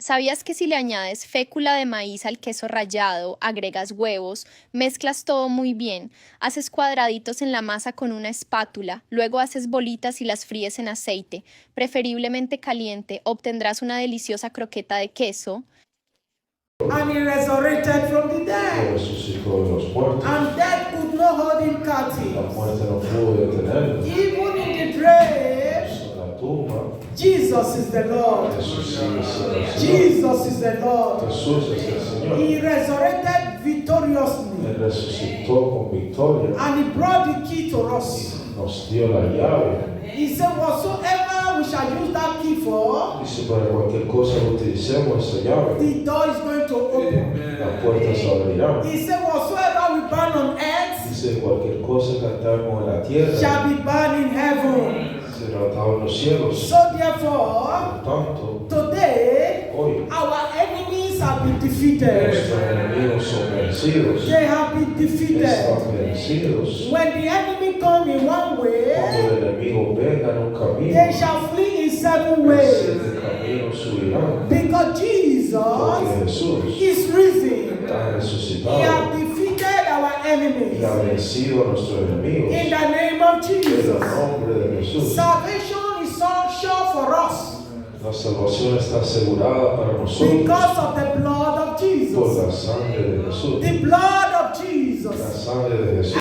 ¿Sabías que si le añades fécula de maíz al queso rallado, agregas huevos, mezclas todo muy bien, haces cuadraditos en la masa con una espátula, luego haces bolitas y las fríes en aceite, preferiblemente caliente, obtendrás una deliciosa croqueta de queso? And he resurrected from the dead. Resucitó de los muertos. And death could not hold him La captive. muerte no pudo detenerlo. Even in the grave, En la tumba, Jesus is the Lord. Jesús sigue siendo el Señor. Jesus is the Lord. Jesús es el Señor. He resurrected victoriously. Él resucitó con victoria And he brought the key to us. y nos dio la llave. He said, whatsoever we shall use that key for, Dice, para cualquier cosa que utilicemos esa llave, the door is going to open. la puerta se abrirá. He said, whatsoever we burn on earth Dice, cualquier cosa que atamos en la tierra shall be burned in heaven. será atado en los cielos. So therefore, Por tanto, today, hoy our enemies have been defeated. nuestros enemigos son vencidos. They have been defeated. Están vencidos. When the enemy come in one Cuando way, el enemigo venga en un camino, they shall flee in seven en ways. 7 caminos huirán. Because Porque Jesus Jesús is risen. ha He resucitado has defeated our enemies. y ha vencido a nuestros enemigos. In the name of En el Jesus. nombre de Jesús. Salvation is so sure for us La salvación está asegurada para nosotros because of the blood of por Jesus. la sangre de Jesús. The blood of La Jesus. sangre de Jesús.